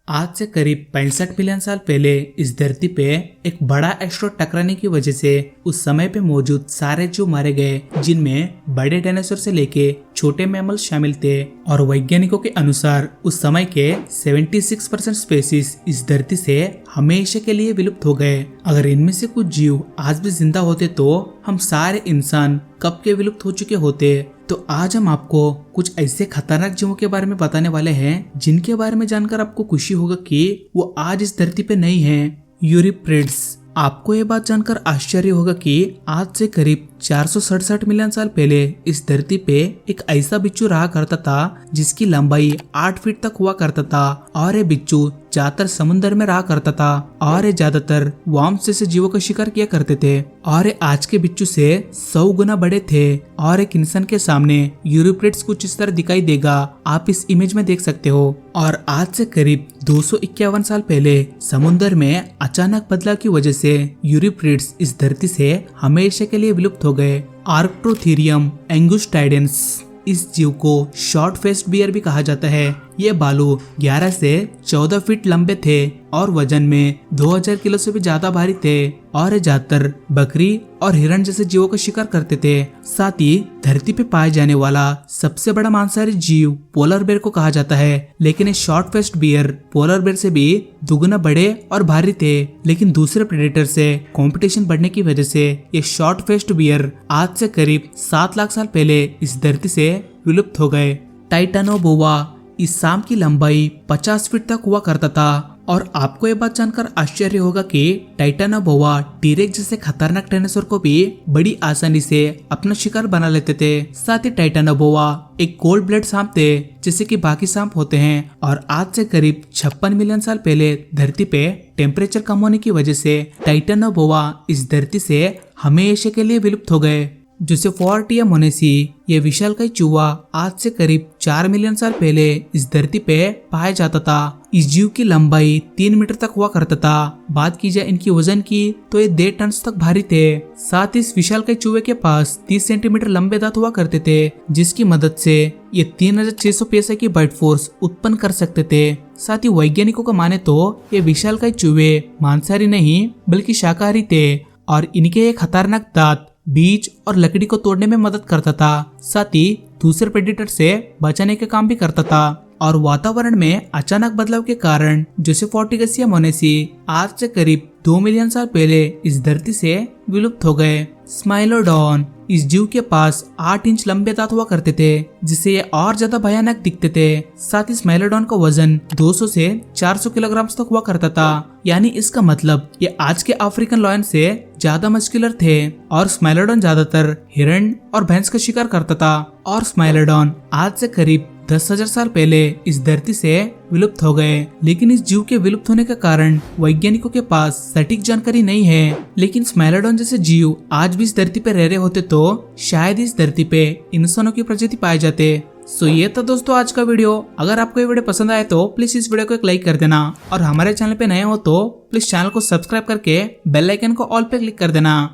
आज से करीब 65 मिलियन साल पहले इस धरती पे एक बड़ा एस्ट्रॉयड टकराने की वजह से उस समय पे मौजूद सारे जीव मारे गए, जिनमें बड़े डायनासोर से लेके छोटे मैमल शामिल थे। और वैज्ञानिकों के अनुसार उस समय के 76% स्पेसीज इस धरती से हमेशा के लिए विलुप्त हो गए। अगर इनमें से कुछ जीव आज भी जिंदा होते तो हम सारे इंसान कब के विलुप्त हो चुके होते। तो आज हम आपको कुछ ऐसे खतरनाक जीवों के बारे में बताने वाले हैं जिनके बारे में जानकर आपको खुशी होगा कि वो आज इस धरती पे नहीं है। यूरिप्रिड्स। आपको ये बात जानकर आश्चर्य होगा कि आज से करीब 467 मिलियन साल पहले इस धरती पे एक ऐसा बिच्छू रहा करता था जिसकी लंबाई 8 फीट तक हुआ करता था। और ये बिच्छू ज्यादातर समुद्र में रहा करता था और ये ज्यादातर वर्म्स जैसे जीवों का शिकार किया करते थे। और ये आज के बिच्छू से 100 गुना बड़े थे। और एक इंसान के सामने यूरिप्रिड्स कुछ इस तरह दिखाई देगा, आप इस इमेज में देख सकते हो। और आज से करीब 251 साल पहले समुद्र में अचानक बदलाव की वजह से यूरिप्रिड्स इस धरती से हमेशा के लिए विलुप्त हो गए। आर्क्टोथेरियम एंगुस्टाइडेंस। इस जीव को शॉर्ट फेस्ड बियर भी कहा जाता है। ये बालू 11 से 14 फीट लंबे थे और वजन में 2000 किलो से भी ज्यादा भारी थे। और ये ज्यादातर बकरी और हिरण जैसे जीवों का शिकार करते थे। साथ ही धरती पे पाए जाने वाला सबसे बड़ा मांसाहारी जीव पोलर बेर को कहा जाता है। लेकिन ये शॉर्ट फेस्ड बियर पोलर बेर से भी दुगुना बड़े और भारी थे। लेकिन दूसरे प्रेडेटर से कंपटीशन बढ़ने की वजह से ये शॉर्ट फेस्ड बियर आज से करीब 7 लाख साल पहले इस धरती से विलुप्त हो गए। टाइटानोबोआ। इस सांप की लंबाई 50 फीट तक हुआ करता था। और आपको ये बात जानकर आश्चर्य होगा कि टाइटानोबोआ टीरेक्स जैसे खतरनाक डायनासोर को भी बड़ी आसानी से अपना शिकार बना लेते थे। साथ ही टाइटानोबोआ एक कोल्ड ब्लड सांप थे जैसे कि बाकी सांप होते हैं। और आज से करीब 56 मिलियन साल पहले धरती पे टेम्परेचर कम होने की वजह से टाइटानोबोआ इस धरती से हमेशा के लिए विलुप्त हो गए। जोसेफोर्टिया मोनेसी। ये विशालकाय चूहा आज से करीब 4 मिलियन साल पहले इस धरती पे पाया जाता था। इस जीव की लंबाई 3 मीटर तक हुआ करता था। बात की जाए इनकी वजन की तो ये 1.5 टन तक भारी थे। साथ ही इस विशालकाय चूहे के पास 30 सेंटीमीटर लंबे दांत हुआ करते थे, जिसकी मदद से ये 3600 पीएसआई की बाइट फोर्स उत्पन्न कर सकते थे। साथ ही वैज्ञानिकों का माने तो ये विशालकाय चूहे मांसाहारी नहीं बल्कि शाकाहारी थे। और इनके ये खतरनाक दांत बीज और लकड़ी को तोड़ने में मदद करता था। साथ ही दूसरे प्रेडेटर से बचाने का काम भी करता था। और वातावरण में अचानक बदलाव के कारण जोसेफोर्टिया मोनेसी आज से करीब 2 मिलियन साल पहले इस धरती से विलुप्त हो गए। स्माइलोडॉन। इस जीव के पास 8 इंच लंबे दांत हुआ करते थे, जिससे ये और ज्यादा भयानक दिखते थे। साथ ही स्माइलोडॉन का वजन 200 से 400 किलोग्राम तक हुआ करता था। यानी इसका मतलब ये आज के अफ्रीकन लॉयन से ज्यादा मस्कुलर थे। और स्माइलोडॉन ज्यादातर हिरण और भैंस का शिकार करता था। और स्माइलोडॉन आज से करीब 10,000 साल पहले इस धरती से विलुप्त हो गए। लेकिन इस जीव के विलुप्त होने का कारण वैज्ञानिकों के पास सटीक जानकारी नहीं है। लेकिन स्माइलोडॉन जैसे जीव आज भी इस धरती पे रह रहे होते तो शायद इस धरती पे इंसानों की प्रजाति पाए जाते। सो ये था दोस्तों आज का वीडियो। अगर आपको ये वीडियो पसंद आए तो प्लीज इस वीडियो को एक लाइक कर देना। और हमारे चैनल पे नए हो तो प्लीज चैनल को सब्सक्राइब करके बेल आइकन को ऑल पे क्लिक कर देना।